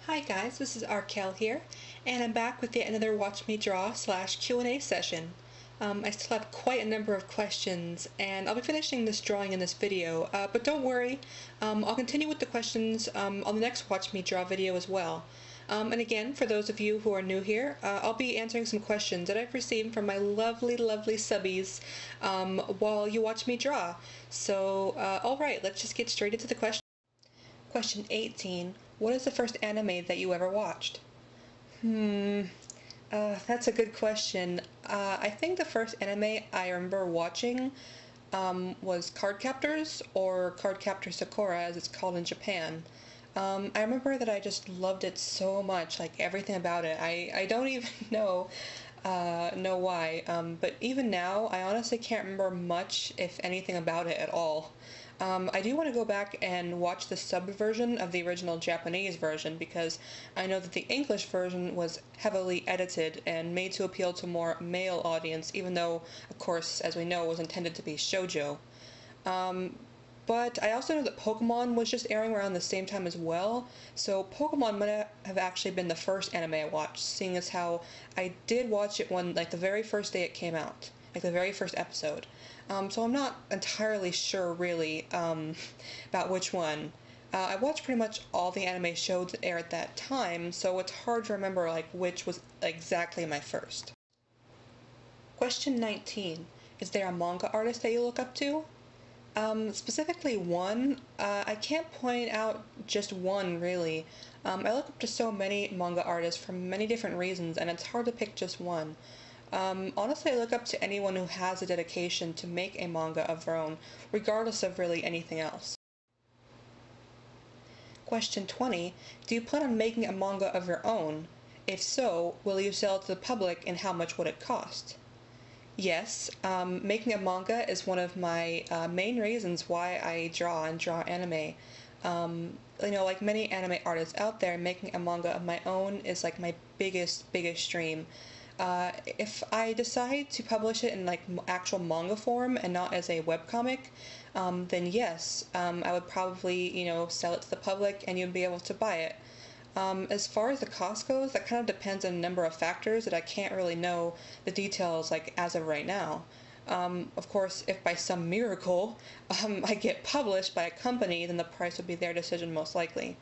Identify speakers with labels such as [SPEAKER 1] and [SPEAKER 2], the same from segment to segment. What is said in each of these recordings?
[SPEAKER 1] Hi guys, this is Arkelle here, and I'm back with yet another Watch Me Draw / Q&A session. I still have quite a number of questions, and I'll be finishing this drawing in this video, but don't worry, I'll continue with the questions on the next Watch Me Draw video as well. And again, for those of you who are new here, I'll be answering some questions that I've received from my lovely subbies while you watch me draw. So, alright, let's just get straight into the question. Question 18. What is the first anime that you ever watched? That's a good question. I think the first anime I remember watching was Cardcaptors, or Cardcaptor Sakura as it's called in Japan. I remember that I just loved it so much, like everything about it. I don't even know why, but even now I honestly can't remember much, if anything, about it at all. I do want to go back and watch the sub version of the original Japanese version, because I know that the English version was heavily edited and made to appeal to a more male audience, even though, of course, as we know, it was intended to be shoujo. But I also know that Pokemon was just airing around the same time as well, so Pokemon might have actually been the first anime I watched, seeing as how I did watch it when, like, the very first day it came out, like the very first episode. So I'm not entirely sure, really, about which one. I watched pretty much all the anime shows that aired at that time, so it's hard to remember, like, which was exactly my first. Question 19. Is there a manga artist that you look up to? Specifically one. I can't point out just one, really. I look up to so many manga artists for many different reasons, and it's hard to pick just one. Honestly, I look up to anyone who has a dedication to make a manga of their own, regardless of really anything else. Question 20. Do you plan on making a manga of your own? If so, will you sell it to the public, and how much would it cost? Yes, making a manga is one of my main reasons why I draw anime. Like many anime artists out there, making a manga of my own is like my biggest dream. If I decide to publish it in like actual manga form and not as a webcomic, then yes, I would probably, sell it to the public and you'd be able to buy it. As far as the cost goes, that kind of depends on a number of factors that I can't really know the details like as of right now. Of course, if by some miracle I get published by a company, then the price would be their decision most likely.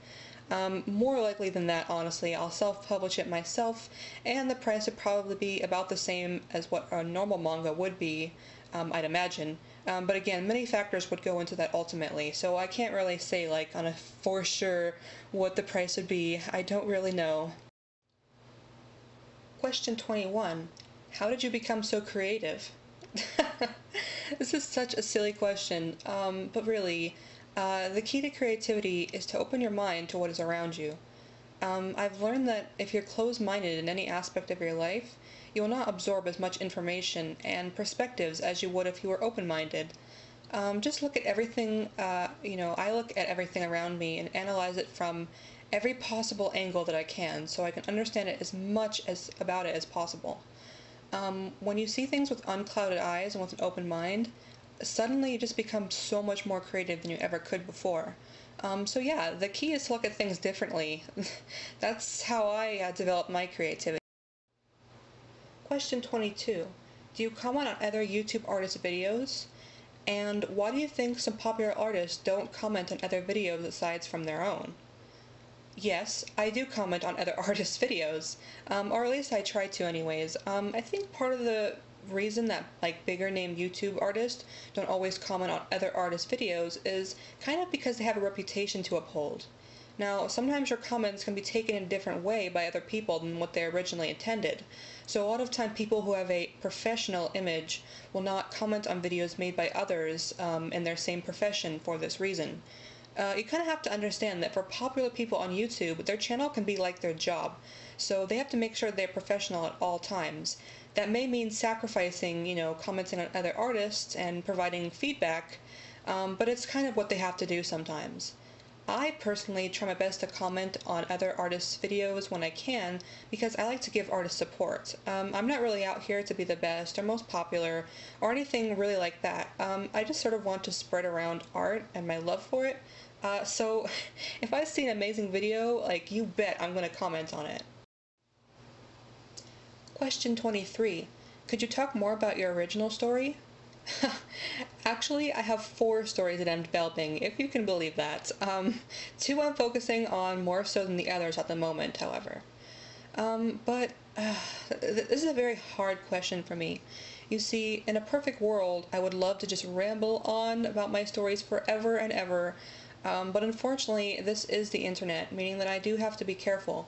[SPEAKER 1] More likely than that, honestly, I'll self-publish it myself, and the price would probably be about the same as what a normal manga would be, I'd imagine. But again, many factors would go into that ultimately, so I can't really say, like, on a for sure what the price would be. I don't really know. Question 21. How did you become so creative? This is such a silly question, but really, the key to creativity is to open your mind to what is around you. I've learned that if you're closed-minded in any aspect of your life, you will not absorb as much information and perspectives as you would if you were open-minded. Just look at everything, I look at everything around me and analyze it from every possible angle that I can, so I can understand it as much about it as possible. When you see things with unclouded eyes and with an open mind, suddenly you just become so much more creative than you ever could before. So yeah, the key is to look at things differently. That's how I developed my creativity. Question 22. Do you comment on other YouTube artists' videos? And why do you think some popular artists don't comment on other videos aside from their own? Yes, I do comment on other artists' videos, or at least I try to anyways. I think part of the reason that like bigger name YouTube artists don't always comment on other artists' videos is kind of because they have a reputation to uphold. Now, sometimes your comments can be taken in a different way by other people than what they originally intended. So a lot of time people who have a professional image will not comment on videos made by others in their same profession for this reason. You kind of have to understand that for popular people on YouTube, their channel can be like their job, so they have to make sure they're professional at all times. That may mean sacrificing, commenting on other artists and providing feedback, but it's kind of what they have to do sometimes. I personally try my best to comment on other artists' videos when I can, because I like to give artists support. I'm not really out here to be the best or most popular or anything really like that. I just sort of want to spread around art and my love for it, So if I see an amazing video, like, you bet I'm gonna comment on it. Question 23. Could you talk more about your original story? Actually, I have 4 stories that I'm developing, if you can believe that. 2 I'm focusing on more so than the others at the moment, however. This is a very hard question for me. You see, in a perfect world, I would love to just ramble on about my stories forever and ever, but unfortunately, this is the internet, meaning that I do have to be careful.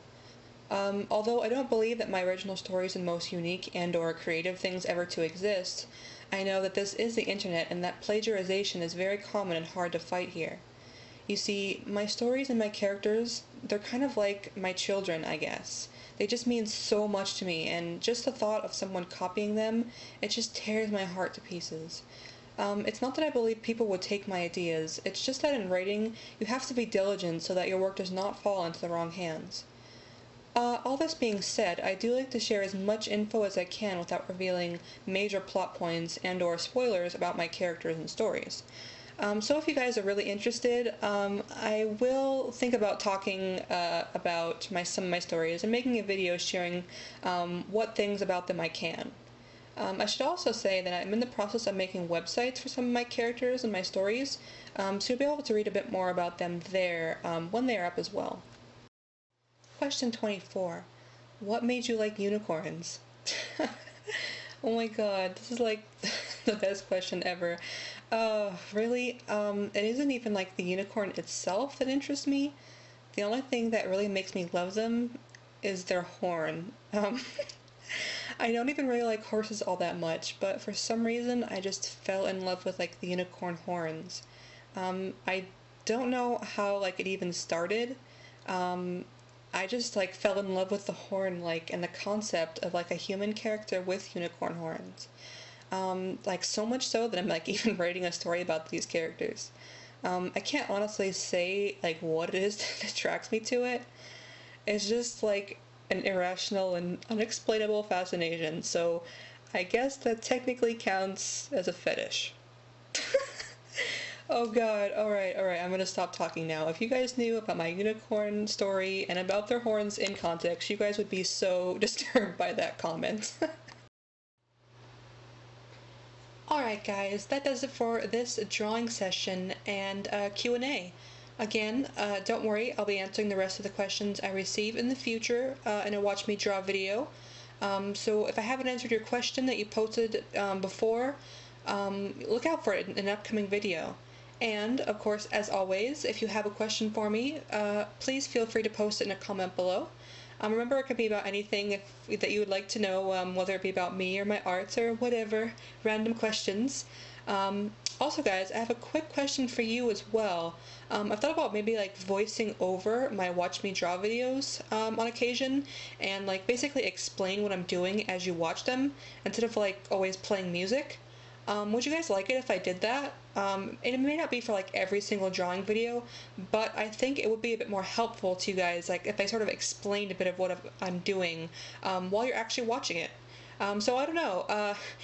[SPEAKER 1] Although I don't believe that my original story is the most unique and/or creative things ever to exist, I know that this is the internet and that plagiarization is very common and hard to fight here. You see, my stories and my characters, they're kind of like my children, I guess. They just mean so much to me, and just the thought of someone copying them, it just tears my heart to pieces. It's not that I believe people would take my ideas, it's just that in writing, you have to be diligent so that your work does not fall into the wrong hands. All this being said, I do like to share as much info as I can without revealing major plot points and/or spoilers about my characters and stories. So if you guys are really interested, I will think about talking about some of my stories and making a video sharing what things about them I can. I should also say that I'm in the process of making websites for some of my characters and my stories, so you'll be able to read a bit more about them there when they are up as well. Question 24. What made you like unicorns? Oh my god, this is like the best question ever. Really, it isn't even like the unicorn itself that interests me. The only thing that really makes me love them is their horn. I don't even really like horses all that much, but for some reason I just fell in love with like the unicorn horns. I don't know how like it even started. I just like fell in love with the horn, like, and the concept of like a human character with unicorn horns. Like so much so that I'm like even writing a story about these characters. I can't honestly say like what it is that attracts me to it. It's just like an irrational and unexplainable fascination, so I guess that technically counts as a fetish. Oh god, alright, I'm gonna stop talking now. If you guys knew about my unicorn story and about their horns in context, you guys would be so disturbed by that comment. Alright guys, that does it for this drawing session and Q&A. Again, don't worry, I'll be answering the rest of the questions I receive in the future in a Watch Me Draw video. So if I haven't answered your question that you posted before, look out for it in an upcoming video. And, of course, as always, if you have a question for me, please feel free to post it in a comment below. Remember, it could be about anything that you would like to know, whether it be about me or my arts or whatever, random questions. Also, guys, I have a quick question for you as well. I've thought about maybe like voicing over my Watch Me Draw videos on occasion and like basically explain what I'm doing as you watch them instead of like always playing music. Would you guys like it if I did that? It may not be for like every single drawing video, but I think it would be a bit more helpful to you guys, like if I sort of explained a bit of what I'm doing while you're actually watching it. So I don't know,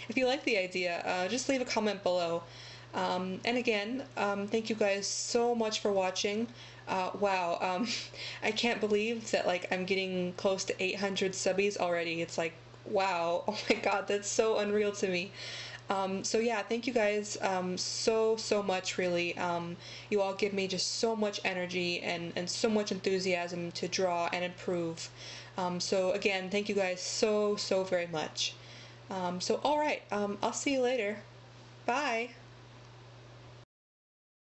[SPEAKER 1] if you like the idea, just leave a comment below. And again, thank you guys so much for watching. Wow, I can't believe that like I'm getting close to 800 subbies already. It's like, wow, oh my god, that's so unreal to me. So yeah, thank you guys so much, really. You all give me just so much energy and so much enthusiasm to draw and improve. So again, thank you guys so very much. So alright, I'll see you later. Bye!